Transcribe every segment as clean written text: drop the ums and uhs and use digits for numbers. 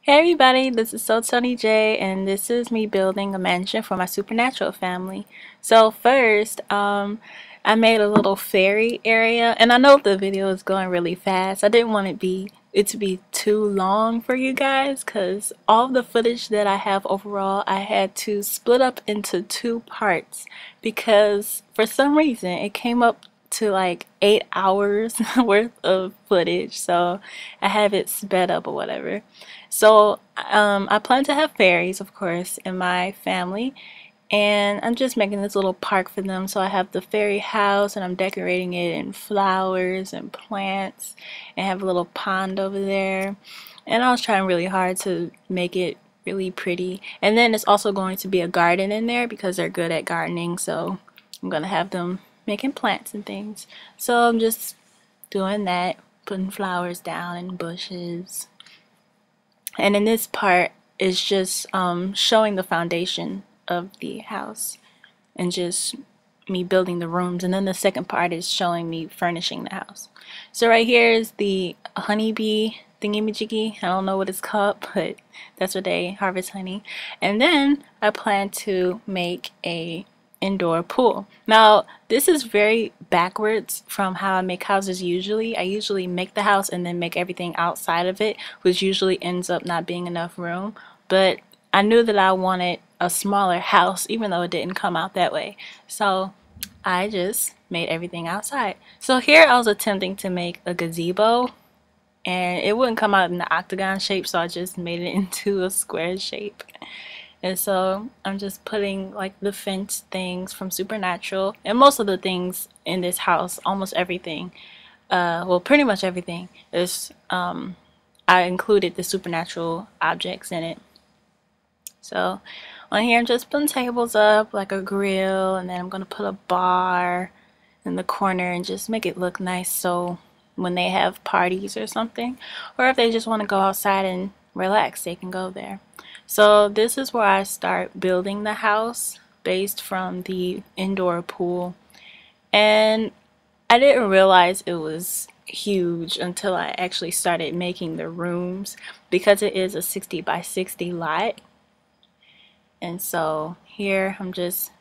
Hey everybody, this is Tony J, and this is me building a mansion for my supernatural family. So first, I made a little fairy area, and I know the video is going really fast. I didn't want it to be too long for you guys, because all the footage that I have overall, I had to split up into two parts because for some reason it came up to like 8 hours worth of footage, so I have it sped up or whatever. So I plan to have fairies, of course, in my family, and I'm just making this little park for them. So I have the fairy house, and I'm decorating it in flowers and plants, and have a little pond over there. And I was trying really hard to make it really pretty. And then it's also going to be a garden in there because they're good at gardening, so I'm gonna have them making plants and things. So I'm just doing that, putting flowers down and bushes. And in this part is just showing the foundation of the house and just me building the rooms. And then the second part is showing me furnishing the house. So right here is the honeybee thingy-majiggy. I don't know what it's called, but that's where they harvest honey. And then I plan to make a indoor pool. Now, this is very backwards from how I make houses usually. I usually make the house and then make everything outside of it, which usually ends up not being enough room. But I knew that I wanted a smaller house, even though it didn't come out that way. So I just made everything outside. So here I was attempting to make a gazebo, and it wouldn't come out in the octagon shape, so I just made it into a square shape. And so I'm just putting like the fence things from Supernatural, and most of the things in this house, almost everything, well, pretty much everything is, I included the supernatural objects in it. So on here I'm just putting tables up, like a grill, and then I'm gonna put a bar in the corner and just make it look nice, so when they have parties or something, or if they just want to go outside and relax, they can go there. So this is where I start building the house based from the indoor pool, and I didn't realize it was huge until I actually started making the rooms, because it is a 60 by 60 lot. And so here I'm just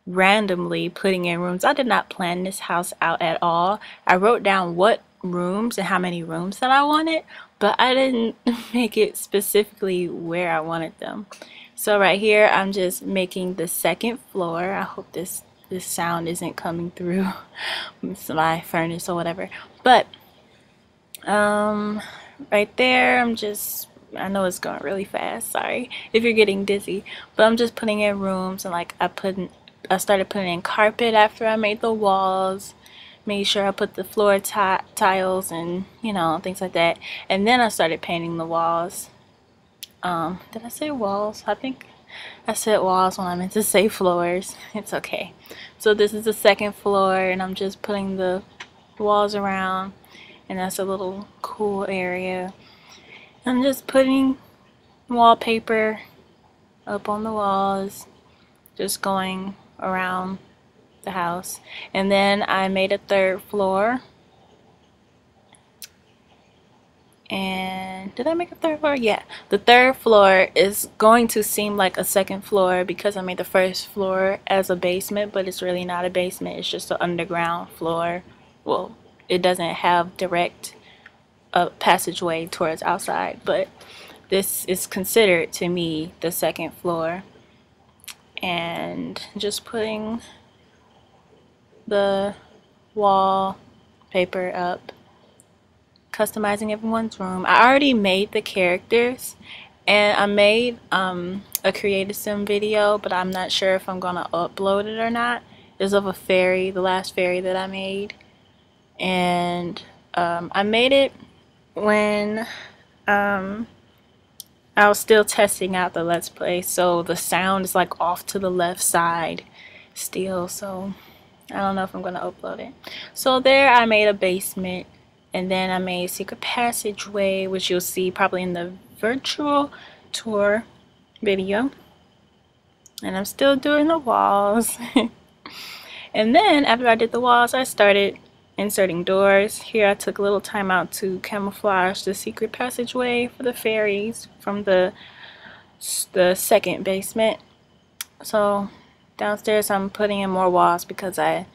randomly putting in rooms. I did not plan this house out at all. I wrote down what rooms and how many rooms that I wanted, but I didn't make it specifically where I wanted them. So right here I'm just making the second floor. I hope this sound isn't coming through my furnace or whatever. But right there I know it's going really fast, sorry if you're getting dizzy, but I'm just putting in rooms, and like I started putting in carpet after I made the walls, made sure I put the floor tiles and things like that, and then I started painting the walls. Did I say walls? I think I said walls when I meant to say floors. It's okay. So this is the second floor, and I'm just putting the walls around, and that's a little cool area. I'm just putting wallpaper up on the walls, just going around the house. And then I made a third floor. And did I make a third floor? Yeah, the third floor is going to seem like a second floor because I made the first floor as a basement, but it's really not a basement, it's just an underground floor. Well, it doesn't have direct passageway towards outside, but this is considered to me the second floor. And just putting the wall paper up, customizing everyone's room. I already made the characters, and I made a creative sim video, but I'm not sure if I'm gonna upload it or not. It's of a fairy, the last fairy that I made, and I made it when I was still testing out the Let's Play, so the sound is like off to the left side still, so I don't know if I'm gonna upload it. So there I made a basement, and then I made a secret passageway, which you'll see probably in the virtual tour video, and I'm still doing the walls. And then after I did the walls, I started inserting doors. Here I took a little time out to camouflage the secret passageway for the fairies from the second basement. So downstairs I'm putting in more walls because I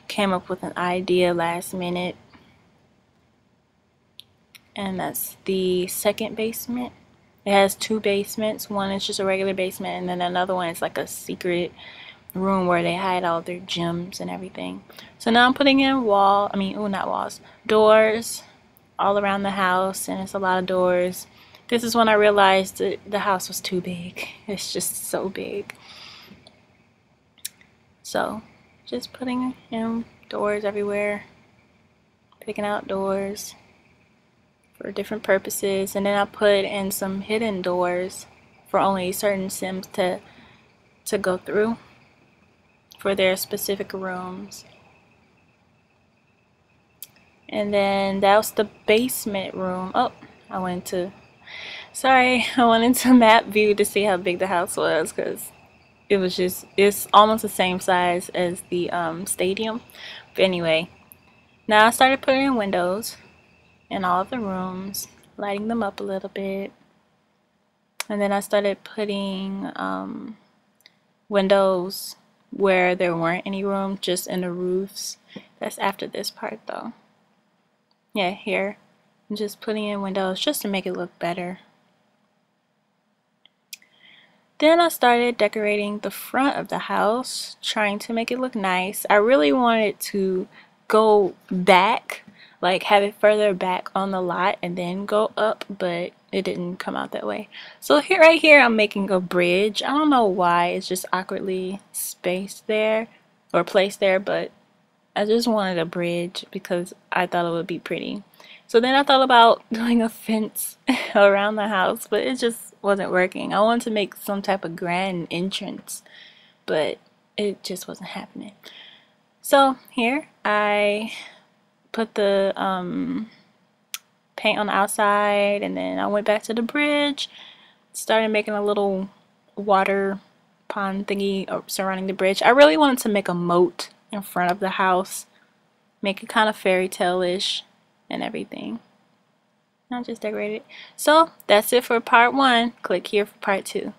came up with an idea last minute. And that's the second basement. It has two basements. One is just a regular basement, and then another one is like a secret room where they hide all their gems and everything. So now I'm putting in not walls, doors all around the house, and it's a lot of doors. This is when I realized that the house was too big. It's just so big. So just putting in doors everywhere, picking out doors for different purposes, and then I put in some hidden doors for only certain Sims to go through for their specific rooms. And then that was the basement room. Oh, I went into map view to see how big the house was, because it's almost the same size as the stadium. But anyway, now I started putting in windows in all of the rooms, lighting them up a little bit. And then I started putting windows where there weren't any room, just in the roofs. That's after this part though. Yeah, here I'm just putting in windows just to make it look better. Then I started decorating the front of the house, trying to make it look nice. I really wanted to go back, like have it further back on the lot and then go up, but it didn't come out that way. So right here I'm making a bridge. I don't know why, it's just awkwardly spaced there or placed there, but I just wanted a bridge because I thought it would be pretty. So then I thought about doing a fence around the house, but it just wasn't working. I wanted to make some type of grand entrance, but it just wasn't happening. So here I put the paint on the outside, and then I went back to the bridge, started making a little water pond thingy surrounding the bridge. I really wanted to make a moat in front of the house, make it kind of fairy tale-ish and everything. I just decorated it. So that's it for part 1. Click here for part 2.